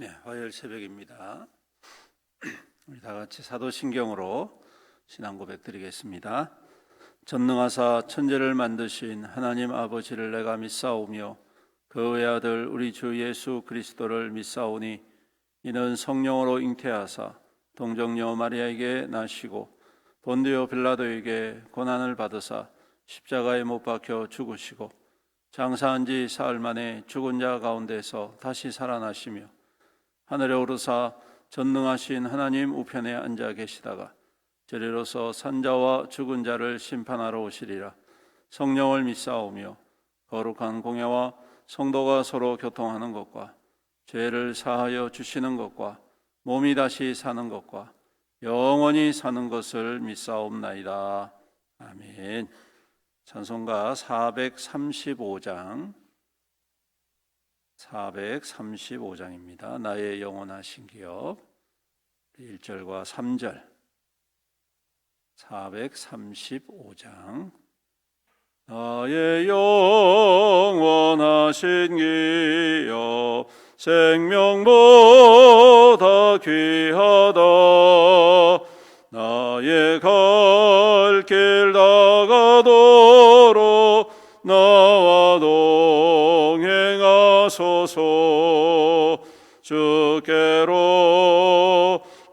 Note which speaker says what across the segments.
Speaker 1: 네, 화요일 새벽입니다. 우리 다 같이 사도신경으로 신앙 고백 드리겠습니다. 전능하사 천지를 만드신 하나님 아버지를 내가 믿사오며 그 외아들 우리 주 예수 그리스도를 믿사오니 이는 성령으로 잉태하사 동정녀 마리아에게 나시고 본디오 빌라도에게 고난을 받으사 십자가에 못 박혀 죽으시고 장사한 지 사흘 만에 죽은 자 가운데서 다시 살아나시며 하늘에 오르사 전능하신 하나님 우편에 앉아 계시다가 저리로서 산자와 죽은 자를 심판하러 오시리라. 성령을 믿사오며 거룩한 공예와 성도가 서로 교통하는 것과 죄를 사하여 주시는 것과 몸이 다시 사는 것과 영원히 사는 것을 믿사옵나이다. 아멘. 찬송가 435장 435장입니다. 나의 영원하신 기업 1절과 3절 435장 나의 영원하신 기업 생명보다 귀하다 나의 갈 길 다가도록 나와 동행하소서 주께로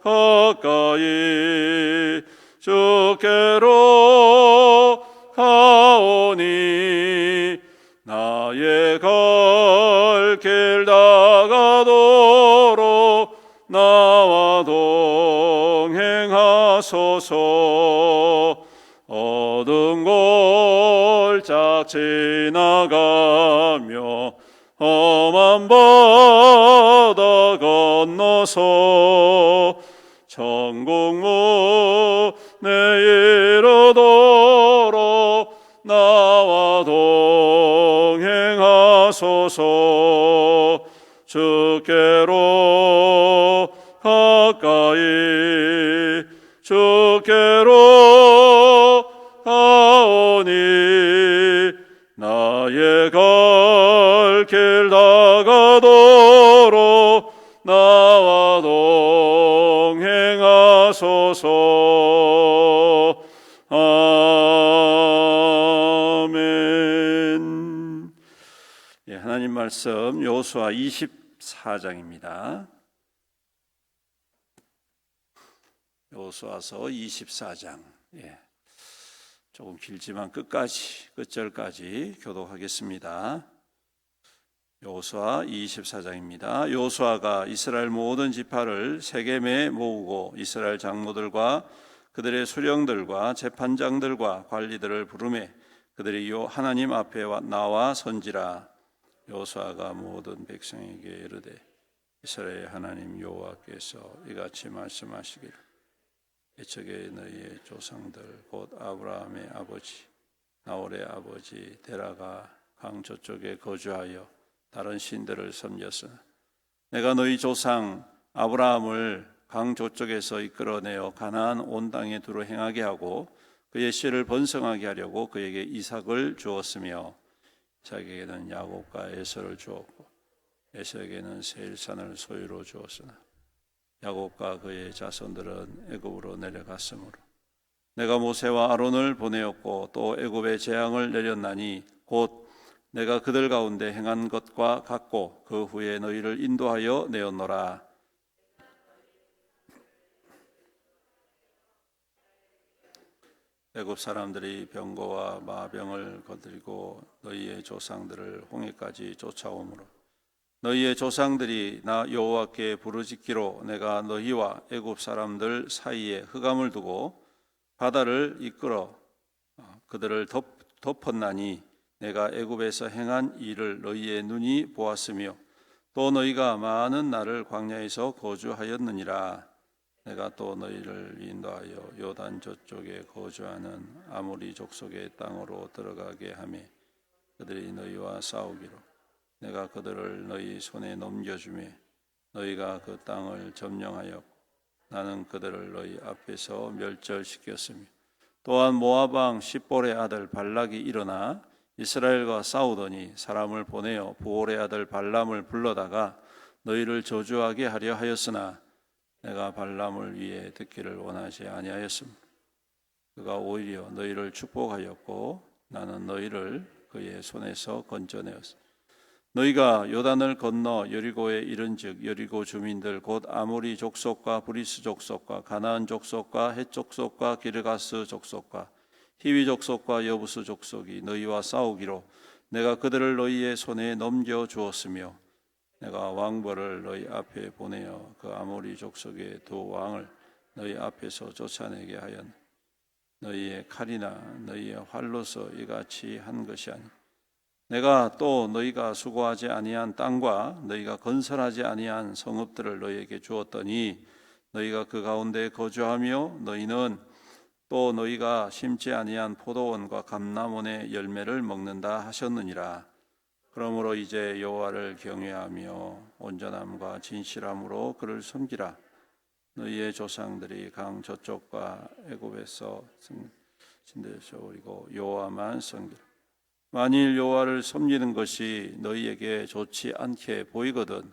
Speaker 1: 가까이 주께로 가오니 나의 갈 길 다가도록 나와 동행하소서 어두운 골짝 지나가며 험한 바다 건너서 천국 문에 이르도록 나와 동행하소서 주께로 가까이 주께로 가오니 나의 갈 길 다가도록 나와 동행하소서. 아멘. 예, 하나님 말씀 여호수아 24장입니다. 여호수아서 24장. 예. 조금 길지만 끝절까지 교독하겠습니다. 여호수아 24장입니다. 여호수아가 이스라엘 모든 지파를 세겜에 모으고 이스라엘 장로들과 그들의 수령들과 재판장들과 관리들을 부르매 그들이 하나님 앞에 나와 선지라. 여호수아가 모든 백성에게 이르되 이스라엘 하나님 여호와께서 이같이 말씀하시기를 애초에 너희의 조상들 곧 아브라함의 아버지 나홀의 아버지 데라가 강 저쪽에 거주하여 다른 신들을 섬겼으나 내가 너희 조상 아브라함을 강 저쪽에서 이끌어내어 가나안 온 땅에 두루 행하게 하고 그의 씨를 번성하게 하려고 그에게 이삭을 주었으며 이삭에게는 야곱과 에서를 주었고 에서에게는 세일산을 소유로 주었으나 야곱과 그의 자손들은 애굽으로 내려갔으므로 내가 모세와 아론을 보내었고 또 애굽에 재앙을 내렸나니 곧 내가 그들 가운데 행한 것과 같고 그 후에 너희를 인도하여 내었노라. 애굽 사람들이 병거와 마병을 거들고 너희의 조상들을 홍해까지 쫓아오므로 너희의 조상들이 나 여호와께 부르짖기로 내가 너희와 애굽 사람들 사이에 흑암을 두고 바다를 이끌어 그들을 덮었나니 내가 애굽에서 행한 일을 너희의 눈이 보았으며 또 너희가 많은 날을 광야에서 거주하였느니라. 내가 또 너희를 인도하여 요단 저쪽에 거주하는 아모리 족속의 땅으로 들어가게 하며 그들이 너희와 싸우기로 내가 그들을 너희 손에 넘겨주매 너희가 그 땅을 점령하였고 나는 그들을 너희 앞에서 멸절시켰으며 또한 모압 왕 십볼의 아들 발락이 일어나 이스라엘과 싸우더니 사람을 보내어 부올의 아들 발람을 불러다가 너희를 저주하게 하려 하였으나 내가 발람을 위해 듣기를 원하지 아니하였습니다. 그가 오히려 너희를 축복하였고 나는 너희를 그의 손에서 건져내었습니다. 너희가 요단을 건너 여리고에 이른즉 여리고 주민들 곧 아모리 족속과 브리스 족속과 가나안 족속과 헷 족속과 기르가스 족속과 히위 족속과 여부스 족속이 너희와 싸우기로 내가 그들을 너희의 손에 넘겨 주었으며 내가 왕벌을 너희 앞에 보내어 그 아모리 족속의 두 왕을 너희 앞에서 쫓아내게 하였네. 너희의 칼이나 너희의 활로서 이같이 한 것이 아니 내가 또 너희가 수고하지 아니한 땅과 너희가 건설하지 아니한 성읍들을 너희에게 주었더니 너희가 그 가운데 거주하며 너희는 또 너희가 심지 아니한 포도원과 감람원의 열매를 먹는다 하셨느니라. 그러므로 이제 여호와를 경외하며 온전함과 진실함으로 그를 섬기라. 너희의 조상들이 강 저쪽과 애굽에서 진대에서 오리고 여호와만 섬기라. 만일 여호와를 섬기는 것이 너희에게 좋지 않게 보이거든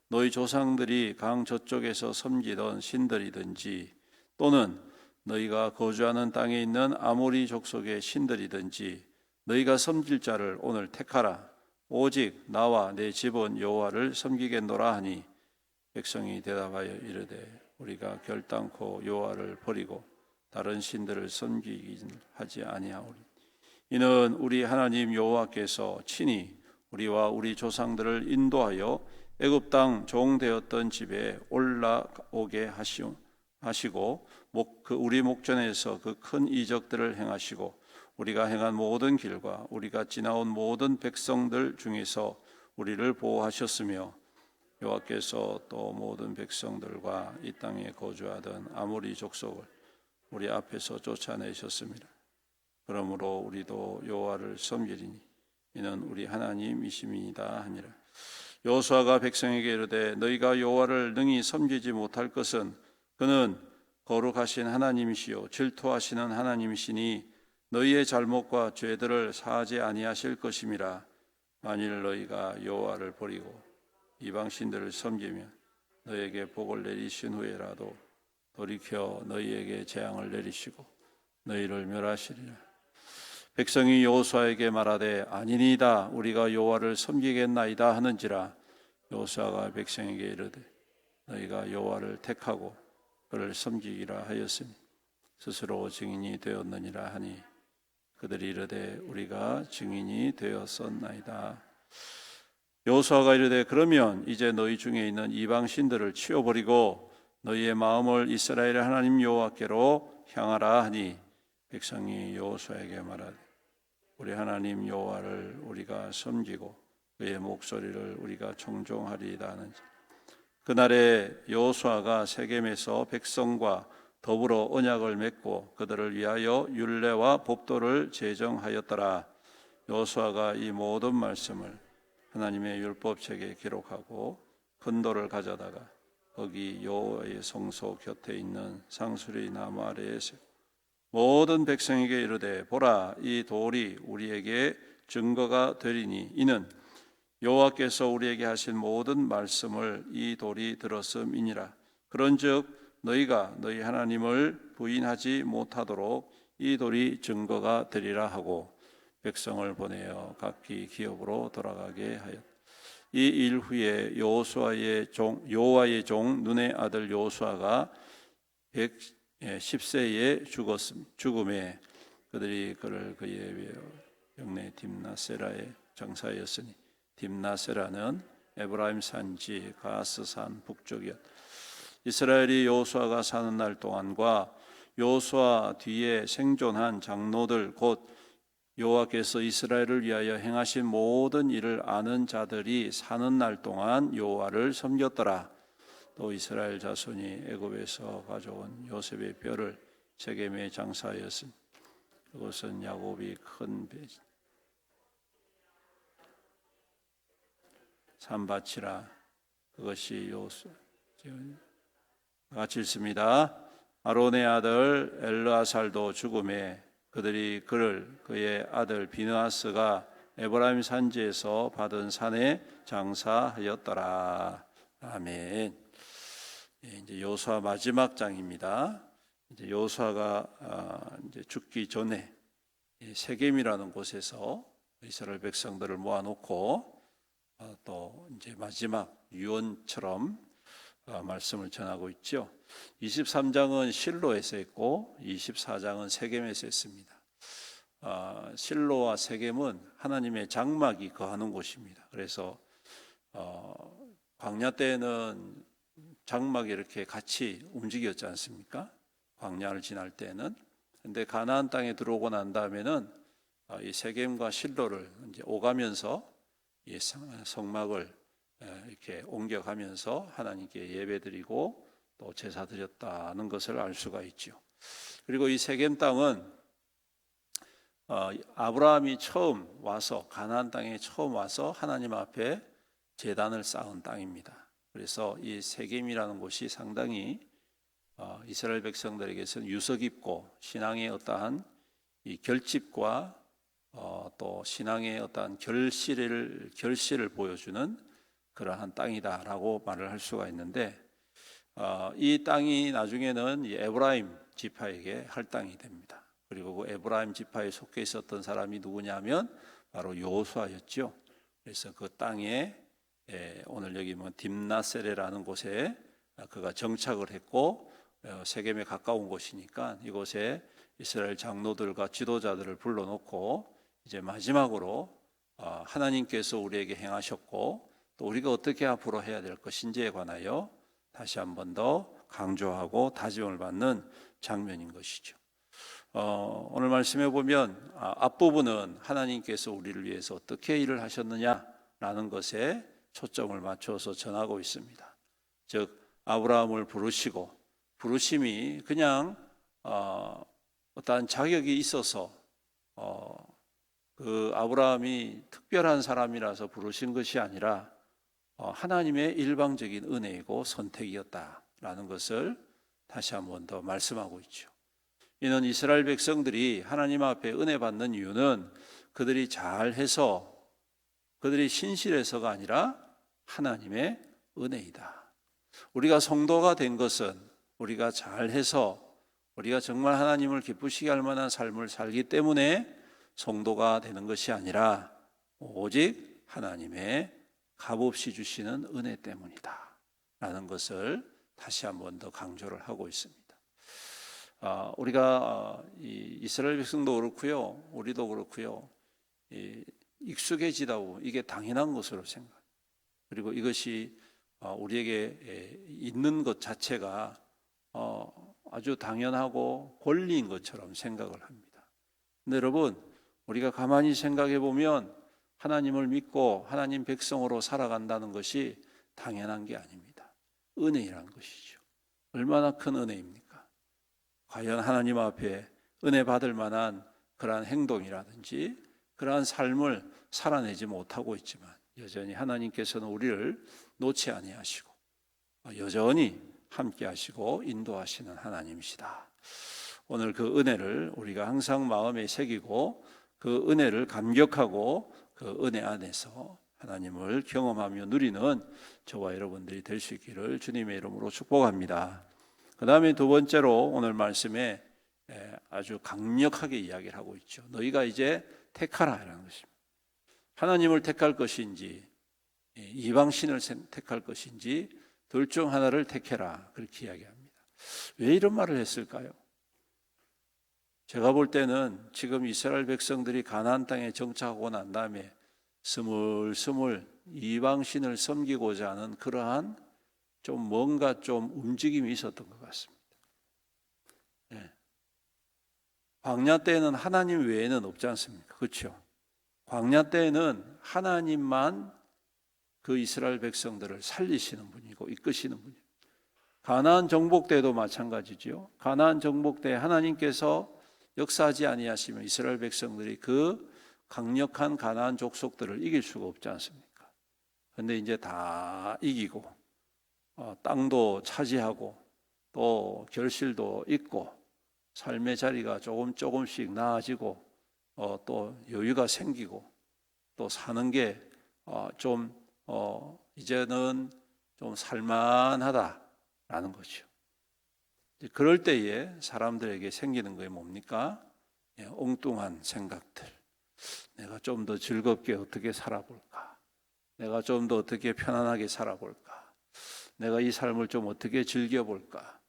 Speaker 1: 너희 조상들이 강 저쪽에서 섬기던 신들이든지 또는 너희가 거주하는 땅에 있는 아모리 족속의 신들이든지 너희가 섬길 자를 오늘 택하라. 오직 나와 내 집은 여호와를 섬기겠노라 하니 백성이 대답하여 이르되 우리가 결단코 여호와를 버리고 다른 신들을 섬기긴 하지 아니하오리. 이는 우리 하나님 여호와께서 친히 우리와 우리 조상들을 인도하여 애굽 땅 종되었던 집에 올라오게 하시고 우리 목전에서 그 큰 이적들을 행하시고 우리가 행한 모든 길과 우리가 지나온 모든 백성들 중에서 우리를 보호하셨으며 여호와께서 또 모든 백성들과 이 땅에 거주하던 아모리 족속을 우리 앞에서 쫓아내셨습니다. 그러므로 우리도 여호와를 섬기리니 이는 우리 하나님이심이니이다 하니라. 여호수아가 백성에게 이르되 너희가 여호와를 능히 섬기지 못할 것은 그는 거룩하신 하나님이시요 질투하시는 하나님이시니 너희의 잘못과 죄들을 사하지 아니하실 것임이라. 만일 너희가 여호와를 버리고 이방 신들을 섬기면 너희에게 복을 내리신 후에라도 돌이켜 너희에게 재앙을 내리시고 너희를 멸하시리라. 백성이 여호수아에게 말하되 아니니이다 우리가 여호와를 섬기겠나이다 하는지라. 여호수아가 백성에게 이르되 너희가 여호와를 택하고 그를 섬기기라 하였으니 스스로 증인이 되었느니라 하니 그들이 이르되 우리가 증인이 되었었나이다. 여호수아가 이르되 그러면 이제 너희 중에 있는 이방 신들을 치워버리고 너희의 마음을 이스라엘의 하나님 여호와께로 향하라 하니 백성이 여호수아에게 말하되 우리 하나님 여호와를 우리가 섬기고 그의 목소리를 우리가 청종하리이다 하는지. 그날에 여호수아가 세겜에서 백성과 더불어 언약을 맺고 그들을 위하여 율례와 법도를 제정하였더라. 여호수아가 이 모든 말씀을 하나님의 율법책에 기록하고 큰 돌을 가져다가 거기 여호와의 성소 곁에 있는 상수리 나무 아래에 세우고 모든 백성에게 이르되 보라 이 돌이 우리에게 증거가 되리니 이는 여호와께서 우리에게 하신 모든 말씀을 이 돌이 들었음이니라. 그런즉 너희가 너희 하나님을 부인하지 못하도록 이 돌이 증거가 되리라 하고 백성을 보내어 각기 기업으로 돌아가게 하였다. 이 일 후에 여호와의 종 눈의 아들 여호수아가 110세에 죽음에 그들이 그를 그의 영내 딥나세라에 장사하였으니 딥나세라는 에브라임 산지 가스산 북쪽이었다. 이스라엘이 여호수아가 사는 날 동안과 여호수아 뒤에 생존한 장로들 곧 여호와께서 이스라엘을 위하여 행하신 모든 일을 아는 자들이 사는 날 동안 여호와를 섬겼더라. 또 이스라엘 자손이 애굽에서 가져온 요셉의 뼈를 세겜에 장사하였으니 그것은 야곱이 큰 산밭이라. 그것이 여호수아 같이 읽습니다. 아론의 아들 엘르아살도 죽음에 그들이 그의 아들 비느하스가 에브라임 산지에서 받은 산에 장사하였더라. 아멘. 이제 여호수아 마지막 장입니다. 이제 여호수아가 이제 죽기 전에 세겜이라는 곳에서 이스라엘 백성들을 모아놓고 또 이제 마지막 유언처럼 말씀을 전하고 있죠. 23장은 실로에서 했고 24장은 세겜에서 했습니다. 실로와 세겜은 하나님의 장막이 거하는 곳입니다. 그래서 광야 때는 장막이 이렇게 같이 움직였지 않습니까? 광야를 지날 때는. 근데 가나안 땅에 들어오고 난 다음에는 이 세겜과 실로를 이제 오가면서 이 성막을 이렇게 옮겨가면서 하나님께 예배드리고 또 제사 드렸다는 것을 알 수가 있죠. 그리고 이 세겜 땅은 아브라함이 처음 와서 가나안 땅에 처음 와서 하나님 앞에 제단을 쌓은 땅입니다. 그래서 이 세겜이라는 곳이 상당히 이스라엘 백성들에게서는 유서 깊고 신앙의 어떠한 이 결집과 또 신앙의 어떠한 결실을 보여주는 그러한 땅이다라고 말을 할 수가 있는데 이 땅이 나중에는 에브라임 지파에게 할당이 됩니다. 그리고 그 에브라임 지파에 속해 있었던 사람이 누구냐면 바로 여호수아였죠. 그래서 그 땅에 오늘 여기 딥나세레라는 곳에 그가 정착을 했고 세겜에 가까운 곳이니까 이곳에 이스라엘 장로들과 지도자들을 불러놓고 이제 마지막으로 하나님께서 우리에게 행하셨고 또 우리가 어떻게 앞으로 해야 될 것인지에 관하여 다시 한 번 더 강조하고 다짐을 받는 장면인 것이죠. 오늘 말씀해 보면 앞부분은 하나님께서 우리를 위해서 어떻게 일을 하셨느냐라는 것에 초점을 맞춰서 전하고 있습니다. 즉 아브라함을 부르시고 부르심이 그냥 어떠한 자격이 있어서 그 아브라함이 특별한 사람이라서 부르신 것이 아니라 하나님의 일방적인 은혜이고 선택이었다라는 것을 다시 한 번 더 말씀하고 있죠. 이는 이스라엘 백성들이 하나님 앞에 은혜 받는 이유는 그들이 잘해서 그들이 신실해서가 아니라 하나님의 은혜이다. 우리가 성도가 된 것은 우리가 잘해서 우리가 정말 하나님을 기쁘시게 할 만한 삶을 살기 때문에 성도가 되는 것이 아니라 오직 하나님의 값없이 주시는 은혜 때문이다 라는 것을 다시 한 번 더 강조를 하고 있습니다. 우리가 이스라엘 백성도 그렇고요, 우리도 그렇고요, 익숙해지다 보면 이게 당연한 것으로 생각. 그리고 이것이 우리에게 있는 것 자체가 아주 당연하고 권리인 것처럼 생각을 합니다. 근데 여러분, 우리가 가만히 생각해 보면 하나님을 믿고 하나님 백성으로 살아간다는 것이 당연한 게 아닙니다. 은혜라는 것이죠. 얼마나 큰 은혜입니까? 과연 하나님 앞에 은혜 받을 만한 그러한 행동이라든지 그러한 삶을 살아내지 못하고 있지만 여전히 하나님께서는 우리를 놓지 아니하시고 여전히 함께 하시고 인도하시는 하나님이시다. 오늘 그 은혜를 우리가 항상 마음에 새기고 그 은혜를 감격하고 그 은혜 안에서 하나님을 경험하며 누리는 저와 여러분들이 될 수 있기를 주님의 이름으로 축복합니다. 그 다음에 두 번째로 오늘 말씀에 아주 강력하게 이야기를 하고 있죠. 너희가 이제 택하라 라는 것입니다. 하나님을 택할 것인지 이방신을 택할 것인지 둘 중 하나를 택해라 그렇게 이야기합니다. 왜 이런 말을 했을까요? 제가 볼 때는 지금 이스라엘 백성들이 가나안 땅에 정착하고 난 다음에 스물스물 이방신을 섬기고자 하는 그러한 좀 뭔가 좀 움직임이 있었던 것 같습니다. 광야 때에는 하나님 외에는 없지 않습니까? 그렇죠? 광야 때에는 하나님만 그 이스라엘 백성들을 살리시는 분이고 이끄시는 분이에요. 가나안 정복 때도 마찬가지죠. 가나안 정복 때 하나님께서 역사하지 아니하시면 이스라엘 백성들이 그 강력한 가나안 족속들을 이길 수가 없지 않습니까? 그런데 이제 다 이기고 땅도 차지하고 또 결실도 있고 삶의 자리가 조금씩 나아지고 또 여유가 생기고 또 사는 게 좀 이제는 좀 살만하다라는 거죠. 그럴 때에 사람들에게 생기는 게 뭡니까? 엉뚱한 생각들. 내가 좀 더 즐겁게 어떻게 살아볼까? 내가 좀 더 어떻게 편안하게 살아볼까? 내가 이 삶을 좀 어떻게 즐겨볼까?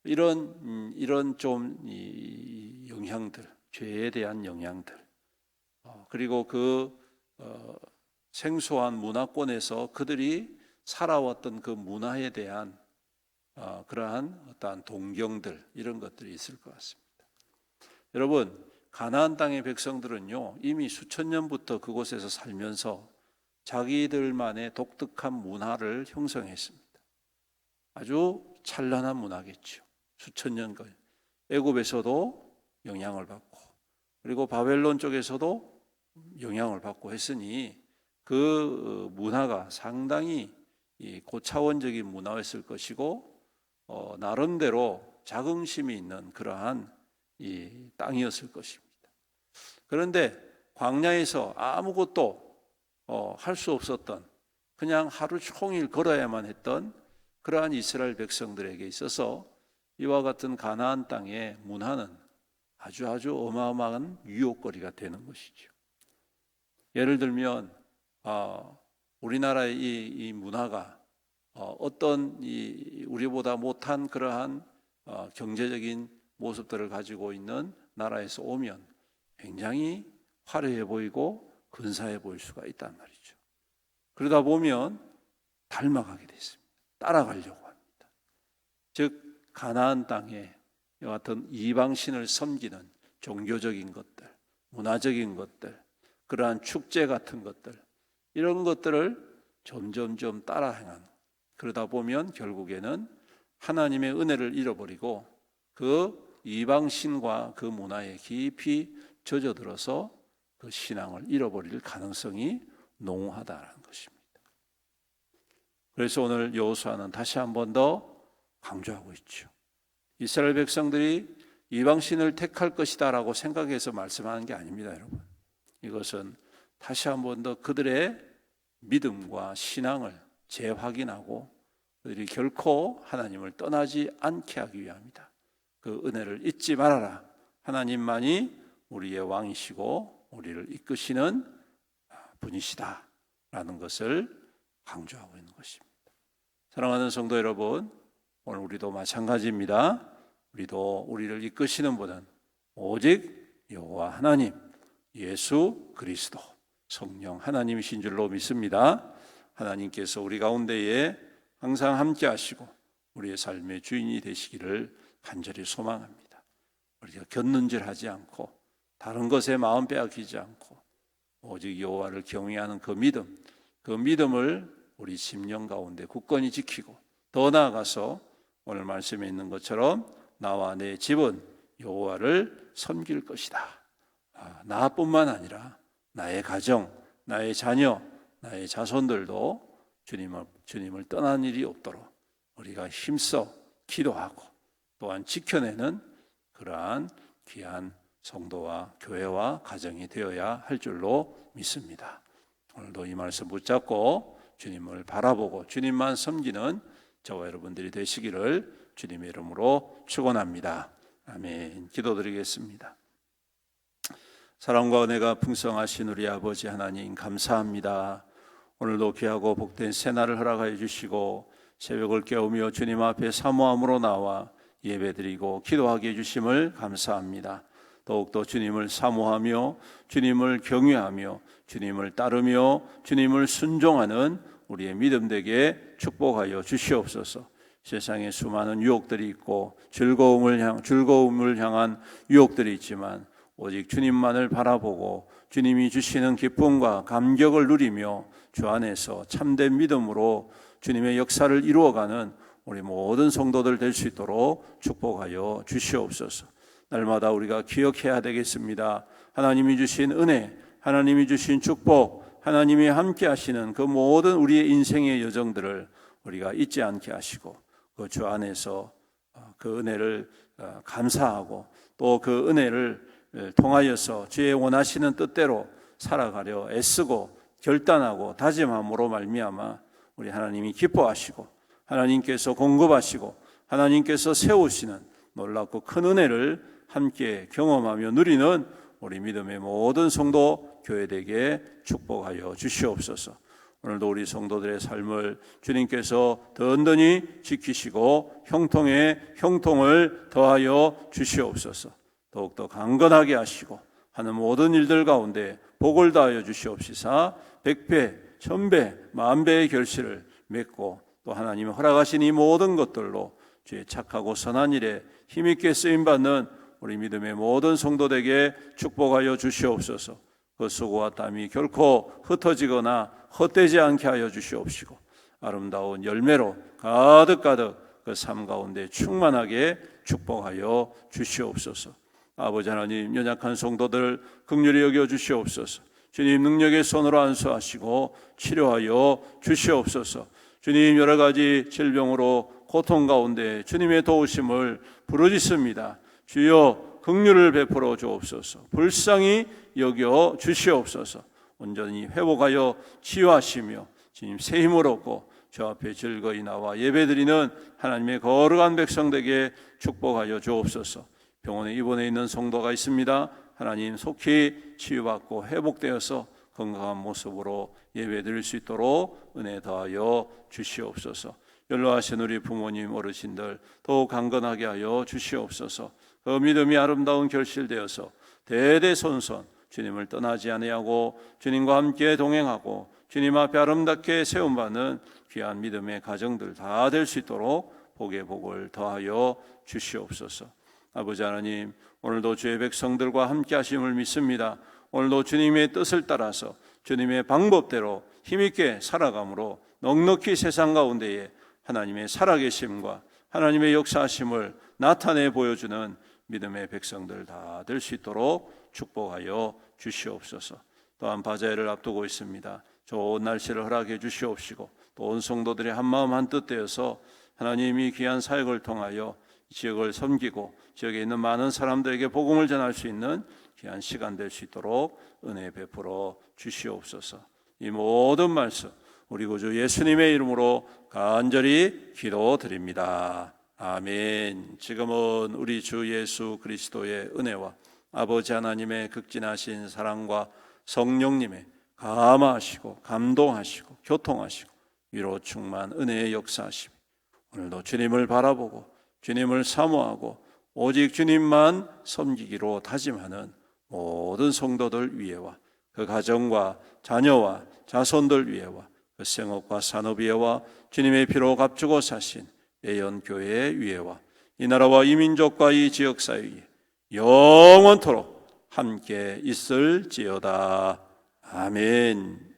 Speaker 1: 이런 좀 이 영향들, 죄에 대한 영향들, 그리고 그 생소한 문화권에서 그들이 살아왔던 그 문화에 대한 그러한 어떠한 동경들, 이런 것들이 있을 것 같습니다. 여러분, 가나안 땅의 백성들은요, 이미 수천 년부터 그곳에서 살면서 자기들만의 독특한 문화를 형성했습니다. 아주 찬란한 문화겠죠. 수천 년간 애굽에서도 영향을 받고, 그리고 바벨론 쪽에서도 영향을 받고 했으니 그 문화가 상당히 고차원적인 문화였을 것이고, 나름대로 자긍심이 있는 그러한 이 땅이었을 것입니다. 그런데 광야에서 아무것도 할 수 없었던, 그냥 하루 종일 걸어야만 했던 그러한 이스라엘 백성들에게 있어서 이와 같은 가나안 땅의 문화는 아주 어마어마한 유혹거리가 되는 것이죠. 예를 들면 우리나라의 이 문화가 어떤 우리보다 못한 그러한 경제적인 모습들을 가지고 있는 나라에서 오면 굉장히 화려해 보이고 근사해 보일 수가 있단 말이죠. 그러다 보면 닮아가게 됐습니다. 따라가려고 합니다. 즉 가나안 땅에 이와 같은 이방신을 섬기는 종교적인 것들, 문화적인 것들, 그러한 축제 같은 것들, 이런 것들을 점점 따라 행하는, 그러다 보면 결국에는 하나님의 은혜를 잃어버리고 그 이방신과 그 문화에 깊이 젖어들어서 그 신앙을 잃어버릴 가능성이 농후하다는 것입니다. 그래서 오늘 여호수아는 다시 한 번 더 강조하고 있죠. 이스라엘 백성들이 이방신을 택할 것이다라고 생각해서 말씀하는 게 아닙니다, 여러분. 이것은 다시 한 번 더 그들의 믿음과 신앙을 재확인하고 그들이 결코 하나님을 떠나지 않게 하기 위함이다. 그 은혜를 잊지 말아라. 하나님만이 우리의 왕이시고 우리를 이끄시는 분이시다 라는 것을 강조하고 있는 것입니다. 사랑하는 성도 여러분, 오늘 우리도 마찬가지입니다. 우리도 우리를 이끄시는 분은 오직 여호와 하나님, 예수 그리스도, 성령 하나님이신 줄로 믿습니다. 하나님께서 우리 가운데에 항상 함께 하시고 우리의 삶의 주인이 되시기를 간절히 소망합니다. 우리가 곁눈질하지 않고 다른 것에 마음 빼앗기지 않고 오직 여호와를 경외하는 그 믿음을 우리 심령 가운데 굳건히 지키고, 더 나아가서 오늘 말씀에 있는 것처럼 나와 내 집은 여호와를 섬길 것이다. 나뿐만 아니라 나의 가정, 나의 자녀, 나의 자손들도 주님을 떠난 일이 없도록 우리가 힘써 기도하고 또한 지켜내는 그러한 귀한 성도와 교회와 가정이 되어야 할 줄로 믿습니다. 오늘도 이 말씀 붙잡고 주님을 바라보고 주님만 섬기는 저와 여러분들이 되시기를 주님의 이름으로 축원합니다. 아멘. 기도드리겠습니다. 사랑과 은혜가 풍성하신 우리 아버지 하나님, 감사합니다. 오늘도 귀하고 복된 새날을 허락하여 주시고 새벽을 깨우며 주님 앞에 사모함으로 나와 예배드리고 기도하게 해주심을 감사합니다. 더욱더 주님을 사모하며 주님을 경외하며 주님을 따르며 주님을 순종하는 우리의 믿음 되게 축복하여 주시옵소서. 세상에 수많은 유혹들이 있고 즐거움을 향한 유혹들이 있지만 오직 주님만을 바라보고 주님이 주시는 기쁨과 감격을 누리며 주 안에서 참된 믿음으로 주님의 역사를 이루어가는 우리 모든 성도들 될 수 있도록 축복하여 주시옵소서. 날마다 우리가 기억해야 되겠습니다. 하나님이 주신 은혜, 하나님이 주신 축복, 하나님이 함께 하시는 그 모든 우리의 인생의 여정들을 우리가 잊지 않게 하시고 그 주 안에서 그 은혜를 감사하고 또 그 은혜를 통하여서 주의 원하시는 뜻대로 살아가려 애쓰고 결단하고 다짐함으로 말미암아 우리 하나님이 기뻐하시고 하나님께서 공급하시고 하나님께서 세우시는 놀랍고 큰 은혜를 함께 경험하며 누리는 우리 믿음의 모든 성도 교회되게 축복하여 주시옵소서. 오늘도 우리 성도들의 삶을 주님께서 든든히 지키시고 형통에 형통을 더하여 주시옵소서. 더욱더 강건하게 하시고 하는 모든 일들 가운데 복을 다하여 주시옵시사 100배, 1000배, 10,000배의 결실을 맺고 또 하나님이 허락하신 이 모든 것들로 주의 착하고 선한 일에 힘있게 쓰임받는 우리 믿음의 모든 성도들에게 축복하여 주시옵소서. 그 수고와 땀이 결코 흩어지거나 헛되지 않게 하여 주시옵시고 아름다운 열매로 가득가득 그 삶 가운데 충만하게 축복하여 주시옵소서. 아버지 하나님, 연약한 성도들 긍휼히 여겨 주시옵소서. 주님 능력의 손으로 안수하시고 치료하여 주시옵소서. 주님 여러 가지 질병으로 고통 가운데 주님의 도우심을 부르짖습니다. 주여 긍휼을 베풀어 주옵소서. 불쌍히 여겨 주시옵소서. 온전히 회복하여 치유하시며 주님 새 힘을 얻고 주 앞에 즐거이 나와 예배드리는 하나님의 거룩한 백성들에게 축복하여 주옵소서. 병원에 입원해 있는 성도가 있습니다. 하나님 속히 치유받고 회복되어서 건강한 모습으로 예배드릴 수 있도록 은혜 더하여 주시옵소서. 연로하신 우리 부모님 어르신들 더욱 강건하게 하여 주시옵소서. 그 믿음이 아름다운 결실되어서 대대손손 주님을 떠나지 아니하고 주님과 함께 동행하고 주님 앞에 아름답게 세움받는 귀한 믿음의 가정들 다 될 수 있도록 복의 복을 더하여 주시옵소서. 아버지 하나님, 오늘도 주의 백성들과 함께 하심을 믿습니다. 오늘도 주님의 뜻을 따라서 주님의 방법대로 힘있게 살아감으로 넉넉히 세상 가운데에 하나님의 살아계심과 하나님의 역사하심을 나타내 보여주는 믿음의 백성들 다 될 수 있도록 축복하여 주시옵소서. 또한 바자회를 앞두고 있습니다. 좋은 날씨를 허락해 주시옵시고 또 온 성도들이 한마음 한뜻 되어서 하나님이 귀한 사역을 통하여 지역을 섬기고 지역에 있는 많은 사람들에게 복음을 전할 수 있는 귀한 시간 될 수 있도록 은혜 베풀어 주시옵소서. 이 모든 말씀 우리 구주 예수님의 이름으로 간절히 기도드립니다. 아멘. 지금은 우리 주 예수 그리스도의 은혜와 아버지 하나님의 극진하신 사랑과 성령님의 감화하시고 감동하시고 교통하시고 위로 충만 은혜의 역사하심, 오늘도 주님을 바라보고 주님을 사모하고 오직 주님만 섬기기로 다짐하는 모든 성도들 위에와 그 가정과 자녀와 자손들 위에와 그 생업과 산업 위에와 주님의 피로 값주고 사신 예언교회 위에와 이 나라와 이 민족과 이 지역사회에 영원토록 함께 있을지어다. 아멘.